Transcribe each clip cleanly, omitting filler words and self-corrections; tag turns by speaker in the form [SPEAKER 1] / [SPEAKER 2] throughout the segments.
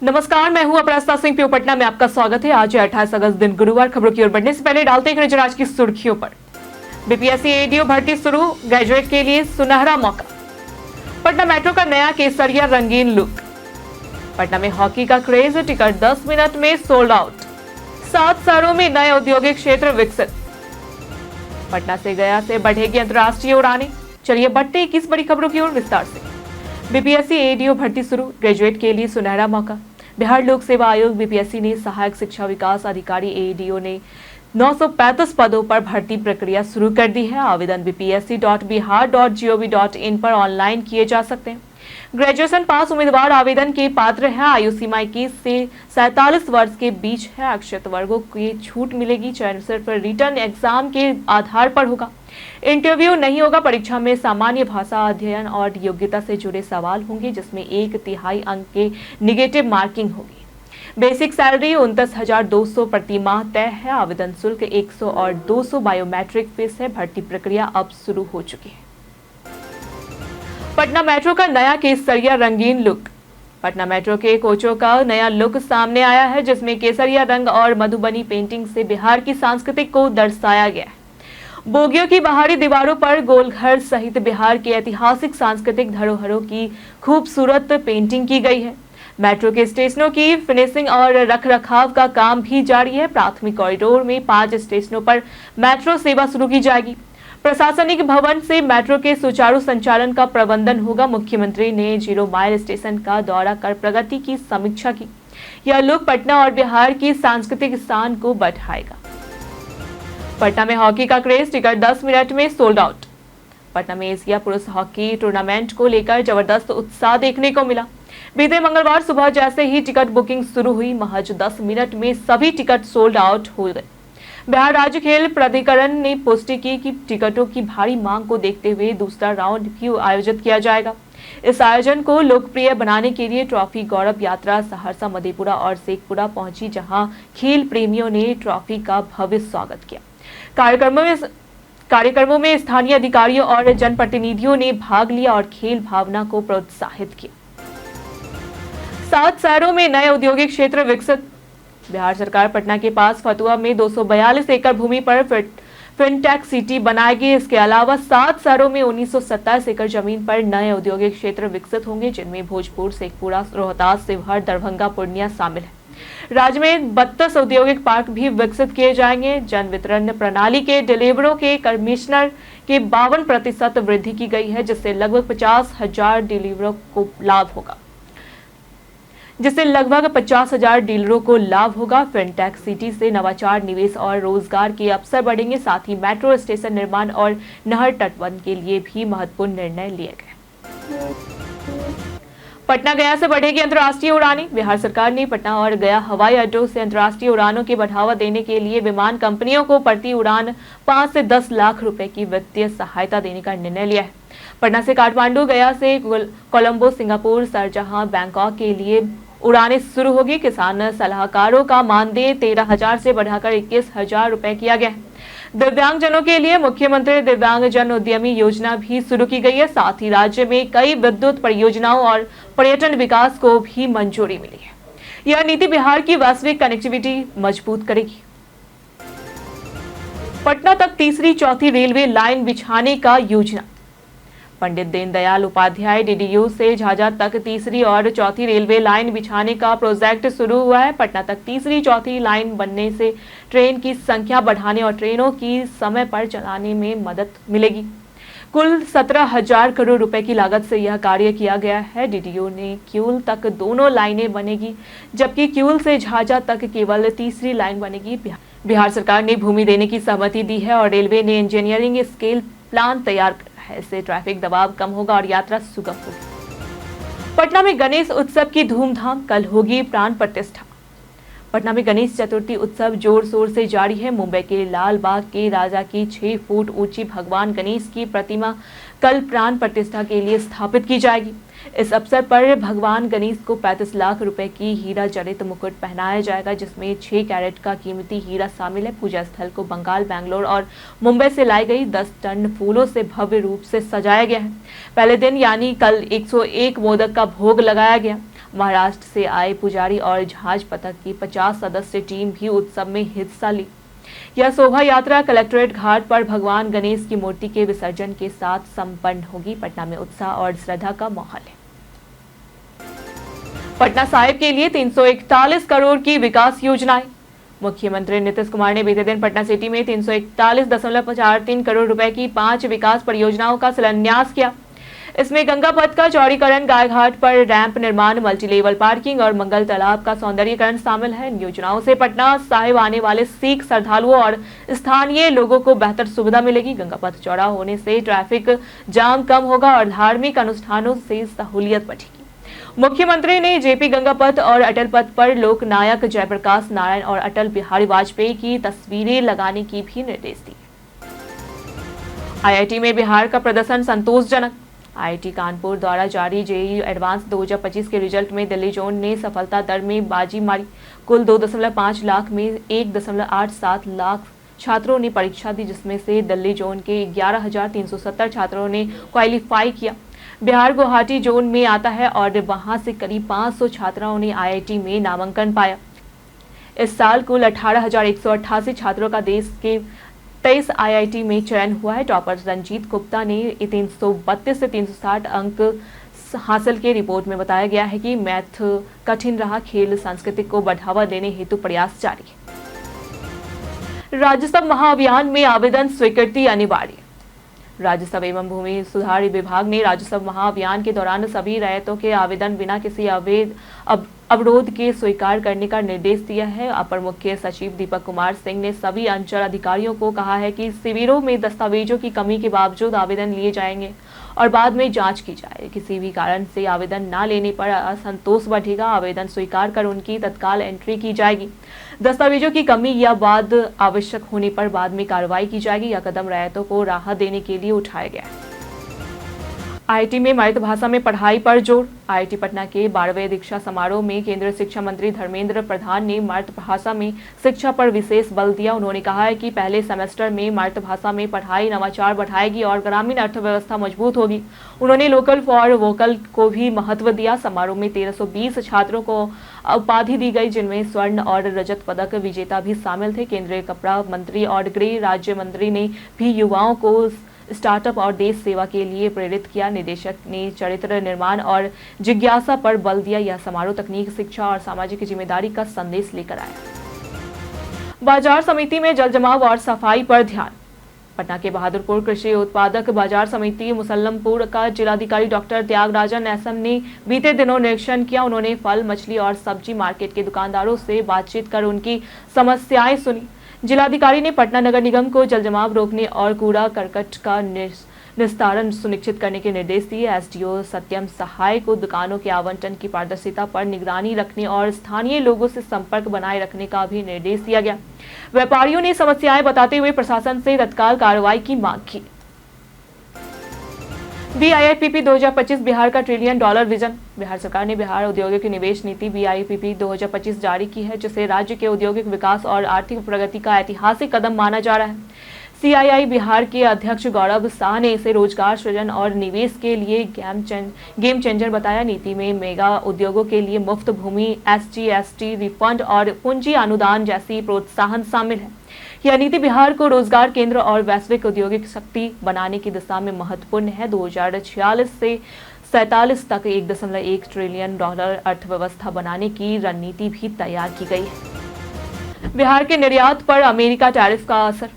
[SPEAKER 1] नमस्कार, मैं हूं अपरास्ता सिंह। प्यो पटना में आपका स्वागत है। आज है 28 अगस्त दिन गुरुवार। खबरों की ओर बढ़ने से पहले डालते हैं नजर आज की सुर्खियों पर। बीपीएससी एडीओ भर्ती शुरू, ग्रेजुएट के लिए सुनहरा मौका। पटना मेट्रो का नया केसरिया रंगीन लुक। पटना में हॉकी का क्रेज, टिकट 10 मिनट में सोल्ड आउट। 7 शहरों में नए औद्योगिक क्षेत्र विकसित। पटना से गया से बढ़ेगी अंतर्राष्ट्रीय उड़ानें। चलिए बढ़ते 21 बड़ी खबरों की ओर विस्तार से। बीपीएससी एडीओ भर्ती शुरू, ग्रेजुएट के लिए सुनहरा मौका। बिहार लोक सेवा आयोग बीपीएससी ने सहायक शिक्षा विकास अधिकारी एडीओ ने 935 पदों पर भर्ती प्रक्रिया शुरू कर दी है। आवेदन bpsc.bihar.gov.in पर ऑनलाइन किए जा सकते हैं। ग्रेजुएशन पास उम्मीदवार आवेदन के पात्र है। आयु सीमा 21 से 47 वर्ष के बीच है। आरक्षित वर्गों की छूट मिलेगी। चयन सिर्फ रिटर्न एग्जाम के आधार पर होगा। इंटरव्यू नहीं होगा। परीक्षा में सामान्य भाषा अध्ययन और योग्यता से जुड़े सवाल होंगे, जिसमें 1/3 अंक के निगेटिव मार्किंग होगी। बेसिक सैलरी 29,200 प्रति माह तय है। आवेदन शुल्क 100 और 200 बायोमेट्रिक फीस है। भर्ती प्रक्रिया अब शुरू हो चुकी है। पटना मेट्रो का नया केसरिया रंगीन लुक। पटना मेट्रो के कोचों का नया लुक सामने आया है, जिसमें केसरिया रंग और मधुबनी पेंटिंग से बिहार की सांस्कृतिक को दर्शाया गया है। बोगियों की बाहरी दीवारों पर गोलघर सहित बिहार के ऐतिहासिक सांस्कृतिक धरोहरों की खूबसूरत पेंटिंग की गई है। मेट्रो के स्टेशनों की फिनिशिंग और रखरखाव का काम भी जारी है। प्राथमिक कॉरिडोर में 5 स्टेशनों पर मेट्रो सेवा शुरू की जाएगी। प्रशासनिक भवन से मेट्रो के सुचारू संचालन का प्रबंधन होगा। मुख्यमंत्री ने 0 माइल स्टेशन का दौरा कर प्रगति की समीक्षा की। यह लुक पटना और बिहार की सांस्कृतिक स्थान को बढ़ाएगा। पटना में हॉकी का क्रेज, टिकट 10 मिनट में सोल्ड आउट। पटना में एशिया पुरुष हॉकी टूर्नामेंट को लेकर जबरदस्त उत्साह देखने को मिला। बीते मंगलवार सुबह जैसे ही टिकट बुकिंग शुरू हुई, महज 10 मिनट में सभी टिकट सोल्ड आउट हो गए। बिहार राज्य खेल प्राधिकरण ने पुष्टि की कि टिकटों की भारी मांग को देखते हुए दूसरा राउंड भी आयोजित किया जाएगा। इस आयोजन को लोकप्रिय बनाने के लिए ट्रॉफी गौरव यात्रा सहरसा, मधेपुरा और शेखपुरा पहुंची, जहां खेल प्रेमियों ने ट्रॉफी का भव्य स्वागत किया। कार्यक्रमों में स्थानीय अधिकारियों और जनप्रतिनिधियों ने भाग लिया और खेल भावना को प्रोत्साहित किया। 7 शहरों में नए औद्योगिक क्षेत्र विकसित। बिहार सरकार पटना के पास फतुहा में 242 एकड़ भूमि पर फिनटेक सिटी बनाएगी। इसके अलावा 7 शहरों में 1927 एकड़ जमीन पर नए औद्योगिक क्षेत्र विकसित होंगे, जिनमें भोजपुर, शेखपुरा, रोहतास, शिवहर, दरभंगा, पूर्णिया शामिल है। राज्य में 32 औद्योगिक पार्क भी विकसित किए जाएंगे। जन वितरण प्रणाली के डिलीवरों के कमिश्नर के 52% वृद्धि की गई है, जिससे लगभग 50,000 डीलरों को लाभ होगा। फिनटेक सिटी से नवाचार, निवेश और रोजगार के अवसर बढ़ेंगे। साथ ही मेट्रो स्टेशन निर्माण और नहर तटबंध के लिए भी महत्वपूर्ण निर्णय लिए गए। पटना गया से बढ़ेगी अंतर्राष्ट्रीय उड़ानें। बिहार सरकार ने पटना और गया हवाई अड्डों से अंतर्राष्ट्रीय उड़ानों के बढ़ावा देने के लिए विमान कंपनियों को प्रति उड़ान 5 से 10 लाख रुपए की वित्तीय सहायता देने का निर्णय लिया है। पटना से काठमांडू, गया से कोलंबो, सिंगापुर, शारजाह, बैंकॉक के लिए उड़ानें शुरू होगी। किसान सलाहकारों का मानदेय 13,000 से बढ़ाकर 21,000 रुपए किया गया है। दिव्यांगजनों के लिए मुख्यमंत्री दिव्यांग जन उद्यमी योजना भी शुरू की गई है। साथ ही राज्य में कई विद्युत परियोजनाओं और पर्यटन विकास को भी मंजूरी मिली है। यह नीति बिहार की वैश्विक कनेक्टिविटी मजबूत करेगी। पटना तक तीसरी चौथी रेलवे लाइन बिछाने का योजना। पंडित दीनदयाल उपाध्याय डीडीयू से झाझा तक तीसरी और चौथी रेलवे लाइन बिछाने का प्रोजेक्ट शुरू हुआ है। पटना तक तीसरी चौथी लाइन बनने से ट्रेन की संख्या बढ़ाने और ट्रेनों की समय पर चलाने में मदद मिलेगी। कुल 17,000 करोड़ रुपए की लागत से यह कार्य किया गया है। डीडीयू ने किऊल तक दोनों लाइनें बनेगी, जबकि किऊल से झाझा तक केवल तीसरी लाइन बनेगी। बिहार सरकार ने भूमि देने की सहमति दी है और रेलवे ने इंजीनियरिंग स्केल प्लान तैयार किया है। इससे ट्रैफिक दबाव कम होगा और यात्रा सुगम होगी। पटना में गणेश उत्सव की धूमधाम, कल होगी प्राण प्रतिष्ठा। पटना में गणेश चतुर्थी उत्सव जोर शोर से जारी है। मुंबई के लाल बाग के राजा की 6 फुट ऊंची भगवान गणेश की प्रतिमा कल प्राण प्रतिष्ठा के लिए स्थापित की जाएगी। इस अवसर पर भगवान गणेश को 35 लाख रुपए की हीरा जड़ित मुकुट पहनाया जाएगा, जिसमें 6 कैरेट का कीमती हीरा शामिल है। पूजा स्थल को बंगाल, बैंगलोर और मुंबई से लाई गई 10 टन फूलों से भव्य रूप से सजाया गया है। पहले दिन यानी कल 101 मोदक का भोग लगाया गया। महाराष्ट्र से आए पुजारी और जहाज पथक की 50 सदस्य टीम भी उत्सव में हिस्सा ली। यह शोभा यात्रा कलेक्ट्रेट घाट पर भगवान गणेश की मूर्ति के विसर्जन के साथ संपन्न होगी। पटना में उत्साह और श्रद्धा का माहौल है। पटना साहिब के लिए 341 करोड़ की विकास योजनाएं। मुख्यमंत्री नीतीश कुमार ने बीते दिन पटना सिटी में 341.43 करोड़ रुपए की 5 विकास परियोजनाओं का शिलान्यास किया। इसमें गंगा पथ का चौड़ीकरण, गायघाट पर रैंप निर्माण, मल्टीलेवल पार्किंग और मंगल तालाब का सौंदर्यीकरण शामिल है। इन योजनाओं से पटना साहिब आने वाले सिख श्रद्धालुओं और स्थानीय लोगों को बेहतर सुविधा मिलेगी। गंगा पथ चौड़ा होने से ट्रैफिक जाम कम होगा और धार्मिक अनुष्ठानों से सहूलियत बढ़ेगी। मुख्यमंत्री ने जेपी गंगा पथ और अटल पथ पर लोकनायक जयप्रकाश नारायण और अटल बिहारी वाजपेयी की तस्वीरें लगाने की भी निर्देश दिए। आईआईटी में बिहार का प्रदर्शन संतोषजनक। आईआईटी कानपुर द्वारा जारी जेईई एडवांस 2025 के रिजल्ट में दिल्ली जोन ने सफलता दर में बाजी मारी। कुल 2.5 लाख में 1.87 लाख छात्रों ने परीक्षा दी, जिसमें से दिल्ली जोन के 11,370 छात्रों ने क्वालिफाई किया। बिहार गुवाहाटी जोन में आता है और वहां से करीब 500 छात्राओं ने आईआईटी में नामांकन पाया। इस साल कुल 18,188 छात्रों का देश के 23 आईआईटी में चयन हुआ है। टॉपर रंजीत गुप्ता ने 332 से 360 अंक हासिल के। रिपोर्ट में बताया गया है कि मैथ कठिन रहा, खेल संस्कृति को बढ़ावा देने हेतु प्रयास जारी है। राज्यसभा महाअभियान में आवेदन स्वीकृति अनिवार्य। राज्यसभा एवं भूमि सुधार विभाग ने राज्यसभा महाअभियान के दौरान सभी रैयतों के आवेदन बिना किसी अवरोध के स्वीकार करने का निर्देश दिया है। अपर मुख्य सचिव दीपक कुमार सिंह ने सभी अंचल अधिकारियों को कहा है कि शिविरों में दस्तावेजों की कमी के बावजूद आवेदन लिए जाएंगे और बाद में जांच की जाए। किसी भी कारण से आवेदन न लेने पर असंतोष बढ़ेगा। आवेदन स्वीकार कर उनकी तत्काल एंट्री की जाएगी। दस्तावेजों की कमी या बाद आवश्यक होने पर बाद में कार्रवाई की जाएगी। यह कदम रैयतों को राहत देने के लिए उठाया गया है। आईआईटी में मातृभाषा में पढ़ाई पर जोर। आईआईटी पटना के 12वें दीक्षा समारोह में केंद्रीय शिक्षा मंत्री धर्मेंद्र प्रधान ने मातृभाषा में शिक्षा पर विशेष बल दिया। उन्होंने कहा है कि पहले सेमेस्टर में मातृभाषा में पढ़ाई नवाचार बढ़ाएगी और ग्रामीण अर्थव्यवस्था मजबूत होगी। उन्होंने लोकल फॉर वोकल को भी महत्व दिया। समारोह में 1320 छात्रों को उपाधि दी गई, जिनमें स्वर्ण और रजत पदक विजेता भी शामिल थे। केंद्रीय कपड़ा मंत्री और गृह राज्य मंत्री ने भी युवाओं को स्टार्टअप और देश सेवा के लिए प्रेरित किया। निदेशक ने चरित्र निर्माण और जिज्ञासा पर बल दिया। यह समारोह तकनीक, शिक्षा और सामाजिक जिम्मेदारी का संदेश लेकर आया। बाजार समिति में जल जमाव और सफाई पर ध्यान। पटना के बहादुरपुर कृषि उत्पादक बाजार समिति मुसल्लमपुर का जिलाधिकारी डॉक्टर त्यागराजन एसएम ने बीते दिनों निरीक्षण किया। उन्होंने फल, मछली और सब्जी मार्केट के दुकानदारों से बातचीत कर उनकी समस्याएं सुनी। जिलाधिकारी ने पटना नगर निगम को जल जमाव रोकने और कूड़ा करकट का निस्तारण सुनिश्चित करने के निर्देश दिए। एसडीओ सत्यम सहाय को दुकानों के आवंटन की पारदर्शिता पर निगरानी रखने और स्थानीय लोगों से संपर्क बनाए रखने का भी निर्देश दिया गया। व्यापारियों ने समस्याएं बताते हुए प्रशासन से तत्काल कार्रवाई की मांग की। BIPP 2025 बिहार का $1 ट्रिलियन विजन। बिहार सरकार ने बिहार औद्योगिक निवेश नीति BIPP 2025 जारी की है, जिसे राज्य के औद्योगिक विकास और आर्थिक प्रगति का ऐतिहासिक कदम माना जा रहा है। CII बिहार के अध्यक्ष गौरव शाह ने इसे रोजगार सृजन और निवेश के लिए गेम चेंजर बताया। नीति में मेगा उद्योगों के लिए मुफ्त भूमि, SGST रिफंड और पूंजी अनुदान जैसी प्रोत्साहन शामिल है। यह नीति बिहार को रोजगार केंद्र और वैश्विक औद्योगिक शक्ति बनाने की दिशा में महत्वपूर्ण है। 2046 से 47 तक $1.1 ट्रिलियन अर्थव्यवस्था बनाने की रणनीति भी तैयार की गई है। बिहार के निर्यात पर अमेरिका टैरिफ का असर।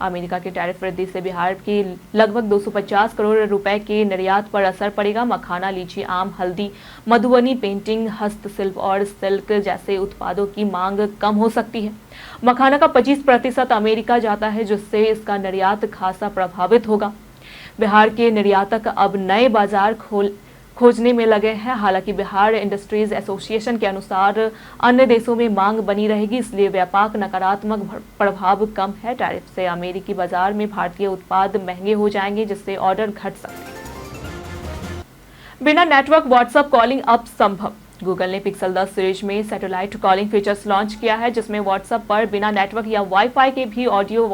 [SPEAKER 1] अमेरिका के टैरिफ वृद्धि से बिहार की लगभग 250 करोड़ रुपए के निर्यात पर असर पड़ेगा। मखाना, लीची, आम, हल्दी, मधुबनी पेंटिंग, हस्तशिल्प और सिल्क जैसे उत्पादों की मांग कम हो सकती है। मखाना का 25% अमेरिका जाता है, जिससे इसका निर्यात खासा प्रभावित होगा। बिहार के निर्यातक अब नए बाजार खोजने में लगे हैं। हालांकि बिहार इंडस्ट्रीज एसोसिएशन के अनुसार अन्य देशों में मांग बनी रहेगी, इसलिए व्यापक नकारात्मक प्रभाव कम है। टैरिफ से अमेरिकी बाजार में भारतीय उत्पाद महंगे हो जाएंगे, जिससे ऑर्डर घट सकते हैं। बिना नेटवर्क व्हाट्सएप कॉलिंग अब संभव। गूगल ने पिक्सल 10 सीरीज में सैटेलाइट कॉलिंग फीचर्स लॉन्च किया है, जिसमें व्हाट्सएप पर बिना नेटवर्क या वाईफाई के भी ऑडियो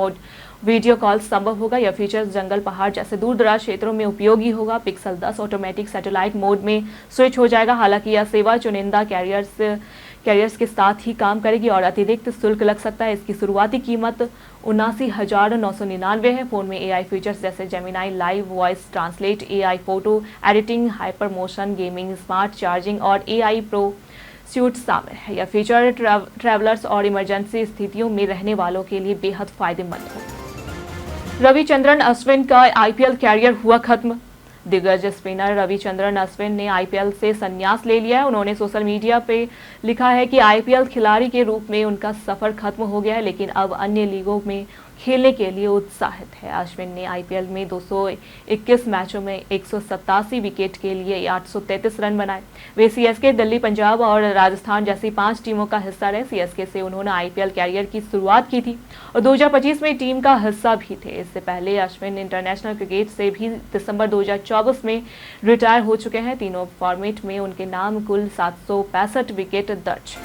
[SPEAKER 1] वीडियो कॉल संभव होगा। यह फीचर जंगल, पहाड़ जैसे दूर दराज क्षेत्रों में उपयोगी होगा। पिक्सल 10 ऑटोमेटिक सैटेलाइट मोड में स्विच हो जाएगा। हालांकि यह सेवा चुनिंदा कैरियर्स के साथ ही काम करेगी और अतिरिक्त शुल्क लग सकता है। इसकी शुरुआती कीमत 79,999 है। फोन में AI फीचर्स जैसे Gemini live voice translate, AI photo editing, hyper motion, gaming, smart charging और AI प्रो सूट शामिल है। यह फीचर ट्रैवलर्स और इमरजेंसी स्थितियों में रहने वालों के लिए बेहद फायदेमंद हो। रविचंद्रन अश्विन का IPL कैरियर हुआ खत्म। दिग्गज स्पिनर रविचंद्रन अश्विन ने IPL से संन्यास ले लिया है। उन्होंने सोशल मीडिया पे लिखा है कि IPL खिलाड़ी के रूप में उनका सफर खत्म हो गया है, लेकिन अब अन्य लीगों में खेलने के लिए उत्साहित है। अश्विन ने IPL में 221 मैचों में 187 विकेट के लिए 833 रन बनाए। वे CSK, दिल्ली, पंजाब और राजस्थान जैसी 5 टीमों का हिस्सा रहे। CSK से उन्होंने IPL कैरियर की शुरुआत की थी और 2025 में टीम का हिस्सा भी थे। इससे पहले अश्विन इंटरनेशनल क्रिकेट से भी दिसंबर 2024 में रिटायर हो चुके हैं। तीनों फॉर्मेट में उनके नाम कुल 765 विकेट दर्ज।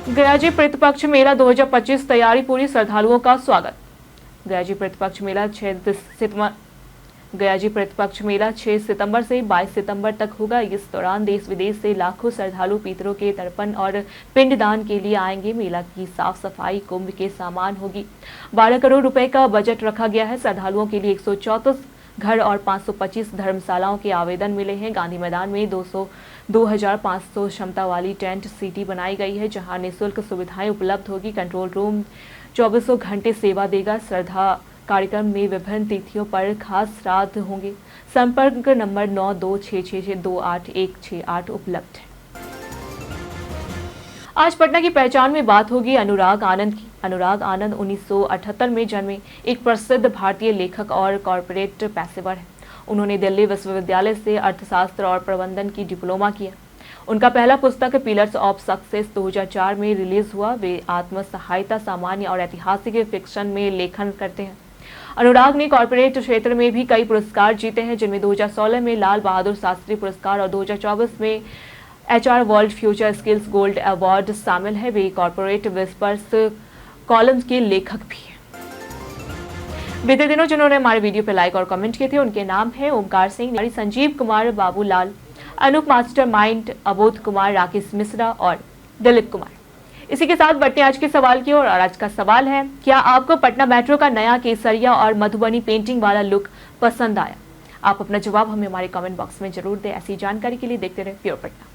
[SPEAKER 1] गयाजी प्रतिपक्ष मेला 2025 तैयारी पूरी, श्रद्धालुओं का स्वागत। गयाजी प्रतिपक्ष मेला 6 सितंबर से 22 सितंबर तक होगा। इस दौरान देश विदेश से लाखों श्रद्धालु पितरों के तर्पण और पिंडदान के लिए आएंगे। मेला की साफ सफाई कुंभ के समान होगी। 12 करोड़ रुपए का बजट रखा गया है। श्रद्धालुओं के लिए 134 घर और 525 धर्मशालाओं के आवेदन मिले हैं। गांधी मैदान में 2,500 क्षमता वाली टेंट सिटी बनाई गई है, जहां निःशुल्क सुविधाएं उपलब्ध होगी। कंट्रोल रूम 24 घंटे सेवा देगा। श्रद्धा कार्यक्रम में विभिन्न तिथियों पर खास श्राद्ध होंगे। संपर्क नंबर 9266628168 उपलब्ध है। आज पटना की पहचान में बात होगी अनुराग आनंद की। अनुराग आनंद 1978 में जन्मे एक प्रसिद्ध भारतीय लेखक और कॉर्पोरेट पेशेवर हैं। उन्होंने दिल्ली विश्वविद्यालय से अर्थशास्त्र और प्रबंधन की डिप्लोमा किया। उनका पहला पुस्तक पिलर्स ऑफ सक्सेस 2004 में रिलीज हुआ। वे आत्म सहायता, सामान्य और ऐतिहासिक फिक्शन में लेखन करते हैं। अनुराग ने कॉर्पोरेट क्षेत्र में भी कई पुरस्कार जीते हैं, जिनमें 2016 में लाल बहादुर शास्त्री पुरस्कार और 2024 में HR world future skills gold award शामिल है। वे कॉर्पोरेट विस्पर्स कॉलम्स के लेखक भी हैं। बीते दिनों जिन्होंने हमारे वीडियो पे लाइक और कमेंट किए थे, उनके नाम है ओमकार सिंह, संजीव कुमार, बाबूलाल, अनूप मास्टरमाइंड, अबोध कुमार, राकेश मिश्रा और दिलीप कुमार। इसी के साथ बढ़ते हैं आज के सवाल की ओर। और आज का सवाल है, क्या आपको पटना मेट्रो का नया केसरिया और मधुबनी पेंटिंग वाला लुक पसंद आया? आप अपना जवाब हमें हमारे कमेंट बॉक्स में जरूर दें। ऐसी जानकारी के लिए देखते रहे प्योर पटना।